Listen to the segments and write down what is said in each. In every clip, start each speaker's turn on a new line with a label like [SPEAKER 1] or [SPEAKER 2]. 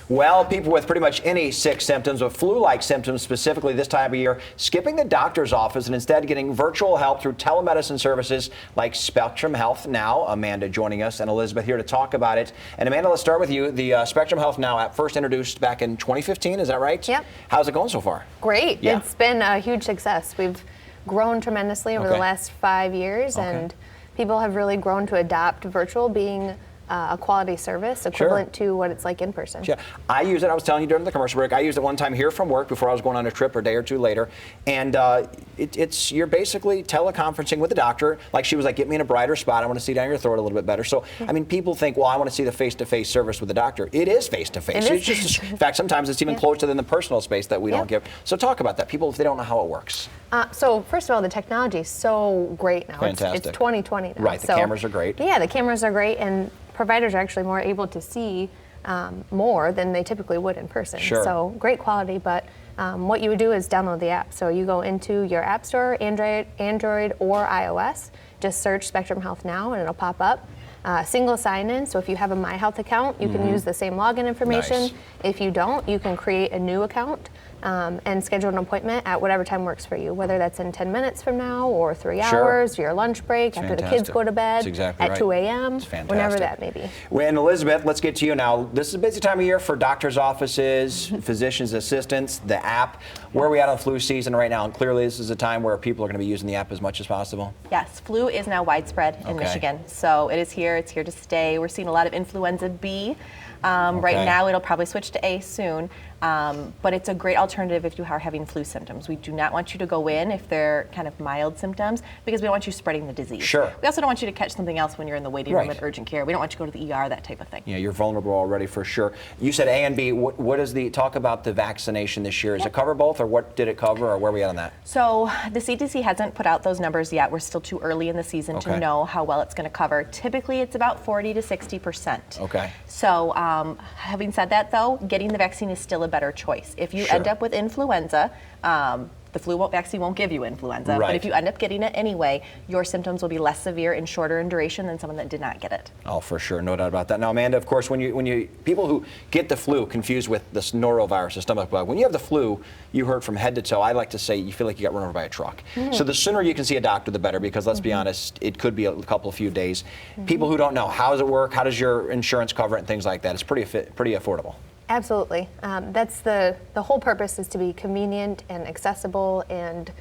[SPEAKER 1] Well, people with pretty much any sick symptoms or flu-like symptoms, specifically this time of year, skipping the doctor's office and instead getting virtual help through telemedicine services like Spectrum Health Now. Amanda joining us and Elizabeth here to talk about it. And Amanda, let's start with you. The Spectrum Health Now app first introduced back in 2015, is that right?
[SPEAKER 2] Yep.
[SPEAKER 1] How's it going so far?
[SPEAKER 2] Great.
[SPEAKER 1] Yeah.
[SPEAKER 2] It's been a huge success. We've grown tremendously over the last 5 years, and people have really grown to adopt virtual being a quality service equivalent to what it's like in person.
[SPEAKER 1] Yeah, I use it. I was telling you during the commercial break. I used it one time here from work before I was going on a trip a day or two later, and you're basically teleconferencing with the doctor. Like she was like, "Get me in a brighter spot. I want to see down your throat a little bit better." So I mean, people think, "Well, I want to see the face-to-face service with the doctor." It is face-to-face. It's just, in fact, sometimes it's even closer than the personal space that we don't give. So talk about that. People, if they don't know how it works.
[SPEAKER 2] So first of all, the technology is so great now.
[SPEAKER 1] Fantastic.
[SPEAKER 2] It's 2020 now.
[SPEAKER 1] Right. The cameras are great.
[SPEAKER 2] Yeah, the cameras are great, and providers are actually more able to see more than they typically would in person.
[SPEAKER 1] Sure.
[SPEAKER 2] So great quality, but what you would do is download the app. So you go into your app store, Android or iOS, just search Spectrum Health Now and it'll pop up. Single sign-in, so if you have a My Health account, you can use the same login information.
[SPEAKER 1] Nice.
[SPEAKER 2] If you don't, you can create a new account and schedule an appointment at whatever time works for you, whether that's in 10 minutes from now or 3 hours, your lunch break, after the kids go to bed, at 2 a.m., whenever that may be.
[SPEAKER 1] Well, and Elizabeth, let's get to you now. This is a busy time of year for doctors' offices, physicians' assistants, the app. Where are we at on flu season right now? And clearly this is a time where people are going to be using the app as much as possible.
[SPEAKER 3] Yes, flu is now widespread in Michigan. So it is here, it's here to stay. We're seeing a lot of influenza B. Right now it'll probably switch to A soon. But it's a great alternative if you are having flu symptoms. We do not want you to go in if they're kind of mild symptoms because we don't want you spreading the disease.
[SPEAKER 1] Sure.
[SPEAKER 3] We also don't want you to catch something else when you're in the waiting room at urgent care. We don't want you to go to the ER, that type of thing.
[SPEAKER 1] Yeah, you're vulnerable already for sure. You said A and B. What is the talk about the vaccination this year? Does it cover both, or what did it cover, or where are we at on that?
[SPEAKER 3] So the CDC hasn't put out those numbers yet. We're still too early in the season to know how well it's going to cover. Typically, it's about 40 to 60%.
[SPEAKER 1] Okay.
[SPEAKER 3] So having said that, though, getting the vaccine is still a better choice. If you end up with influenza, the flu vaccine won't give you influenza, but if you end up getting it anyway, your symptoms will be less severe and shorter in duration than someone that did not get it.
[SPEAKER 1] Oh, for sure, no doubt about that. Now, Amanda, of course, when you people who get the flu confused with this norovirus, the stomach bug, when you have the flu, you hurt from head to toe. I like to say you feel like you got run over by a truck. So the sooner you can see a doctor, the better, because let's be honest, it could be a few days. People who don't know, how does it work? How does your insurance cover it and things like that? It's pretty affordable.
[SPEAKER 2] Absolutely. That's the whole purpose, is to be convenient and accessible and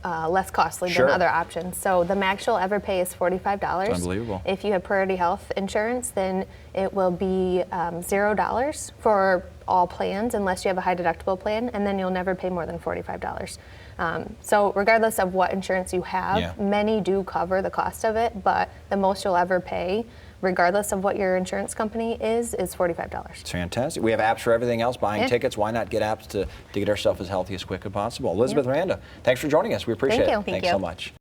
[SPEAKER 2] less costly than other options. So the max you'll ever pay is $45.
[SPEAKER 1] That's unbelievable.
[SPEAKER 2] If you have Priority Health Insurance, then it will be $0 for all plans unless you have a high deductible plan, and then you'll never pay more than $45. So regardless of what insurance you have, many do cover the cost of it, but the most you'll ever pay, regardless of what your insurance company is $45.
[SPEAKER 1] It's fantastic. We have apps for everything else, buying tickets. Why not get apps to get ourselves as healthy as quick as possible? Elizabeth, Miranda, thanks for joining us. We appreciate it.
[SPEAKER 2] Thank you.
[SPEAKER 1] Thanks so much.